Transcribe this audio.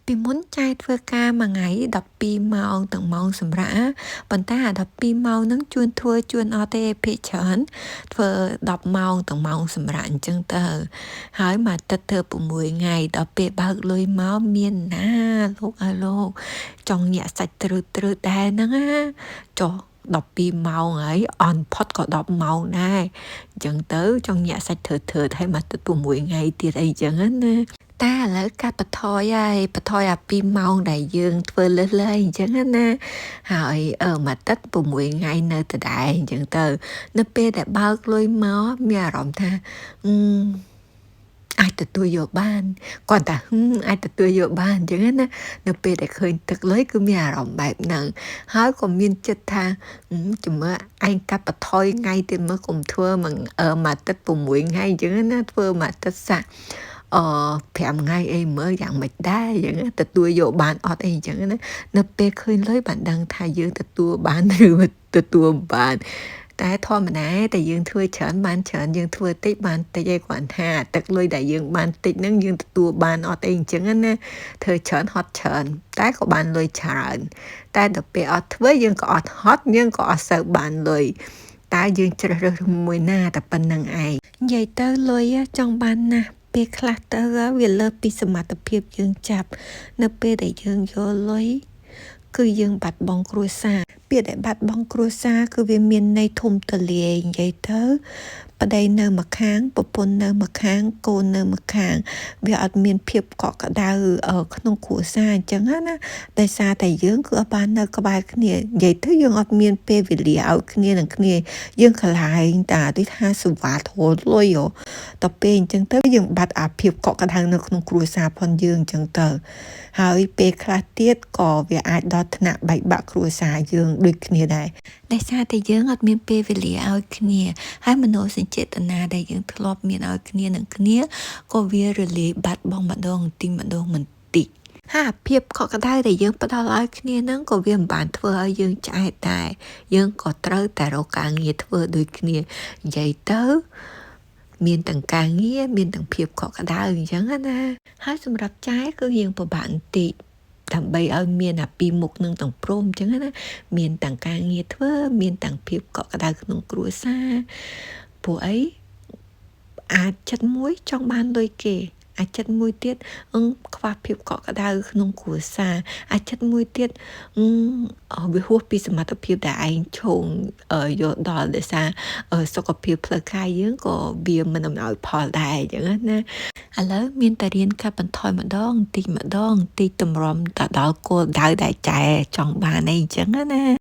ពីមុនចែកធ្វើការមួយថ្ងៃ12ម៉ោងទាំងម៉ោងសម្រាប់ប៉ុន្តែអា12ម៉ោងហ្នឹងជួនអត់ទេភាគច្រើនធ្វើ10ម៉ោងទាំងម៉ោងសម្រាប់អញ្ចឹងទៅហើយមកទឹកធ្វើ6ថ្ងៃដល់ពេលបើកលុយមកមានណាលោកអើលោកចង់ញាក់សាច់ទ្រឹតដែរហ្នឹងណាចុះ12ម៉ោងហើយអន់ផុតក៏10ម៉ោងដែរអញ្ចឹងទៅចង់ញាក់សាច់ទ្រឹតហើយមកទឹក6ថ្ងៃទៀតអីចឹងណាតែឥឡូវកាត់បន្ថយហើយបន្ថយអា2ម៉ោងដែលយើងធ្វើលើសអញ្ចឹងណាហើយមកទឹក6ថ្ងៃនៅដដែលអញ្ចឹងទៅនៅពេលដែលបើកលុយមកមានអារម្មណ៍ថាអាចទទួលយកបានគាត់ថាអាចទទួលយកបានអញ្ចឹងណានៅពេលដែលឃើញទឹកលុយគឺមានអារម្មណ៍បែបហ្នឹងហើយក៏មានចិត្តថាជំរឿឯងកាត់បន្ថយថ្ងៃទៀតមើលកុំធ្វើមកទឹក6ថ្ងៃអញ្ចឹងណាធ្វើមកទឹកសាក់5ថ្ងៃអីមើលយ៉ាងមិនដែរអញ្ចឹងទទួលយកបានអត់អីអញ្ចឹងណានៅពេលឃើញលុយបានដឹងថាយើងទទួលបានឬទទួលបានតែធម្មតាតែយើងធ្វើច្រើនបានច្រើនយើងធ្វើតិចបានតិចឯគ្រាន់ថាទឹកលុយដែលយើងបានតិចហ្នឹងយើងទទួលបានអត់អីអញ្ចឹងណាធ្វើច្រើនហត់ច្រើនតែក៏បានលុយច្រើនតែដល់ពេលអត់ធ្វើយើងក៏អត់ហត់យើងក៏អត់សូវបានលុយតែយើងជ្រើសរើសមួយណាតែប៉ុណ្្នឹងឯងនិយាយទៅលុយចង់បានណាស់ពេលខ្លះទៅវាលើសពីសមត្ថភាពយើងចាប់នៅពេលដែលយើងយកលុយគឺយើងបាត់បង់គ្រួសារពាក្យដែលបាត់បង់គ្រួសារគឺវាមានន័យធំទូលាយនិយាយទៅប្តីនៅម្ខាងប្រពន្ធនៅម្ខាងកូននៅម្ខាងវាអត់មានភាពកក់ក្ដៅក្នុងគ្រួសារអញ្ចឹងណាដោយសារតែយើងគឺអត់បាននៅក្បែរគ្នានិយាយទៅយើងអត់មានពេលវេលាឲ្យគ្នានឹងគ្នាយើងខ្លាយតែដូចថាសវ៉ាធូលលុយដល់ពេលអញ្ចឹងទៅយើងបាត់អាភាពកក់ក្ដៅនៅក្នុងគ្រួសារផងយើងអញ្ចឹងទៅហើយពេលខ្លះទៀតក៏វាអាចដល់ថ្នាក់បែកបាក់គ្រួសារយើងដូចគ្នាដែរដោយសារតែយើងអត់មានពេលវេលាឲ្យគ្នាហើយមនោសញ្ចេតនាដែលយើងធ្លាប់មានឲ្យគ្នានឹងគ្នាក៏វារលាយបាត់បង់ម្ដងបន្តិចហើយភាពកក់ក្ដៅដែលយើងផ្ដល់ឲ្យគ្នាហ្នឹងក៏វាមិនបានធ្វើឲ្យយើងឆ្អែតដែរយើងក៏ត្រូវតែរកការងារធ្វើដូចគ្នានិយាយទៅមានទាំងការងារមានទាំងភាពកក់ក្ដៅអញ្ចឹងណាហើយសម្រាប់ចែគឺយើងពិបាកបន្តិចដើម្បីឲ្យមានអាពីរមុខនឹងទាំងព្រមអញ្ចឹងណាមានទាំងការងារធ្វើមានទាំងភាពកក់ក្ដៅក្នុងគ្រួសារព្រោះអីអាចចិត្តមួយចង់បានលុយគេអាចចិត្តមួយទៀតខ្វះភាពកក់ក្ដៅក្នុងគ្រួសារអាចចិត្តមួយទៀតវាហួសពីសមត្ថភាពដែលឯងឈោងយកដល់ដោយសារសុខភាពផ្លូវកាយយើងក៏វាមិនអំណោយផលដែរអញ្ចឹងណាឥឡូវមានតែរៀនកាត់បន្ថយម្ដងតិចតម្រាំទៅដល់គោលដៅដែលចែចង់បានអីអញ្ចឹងណា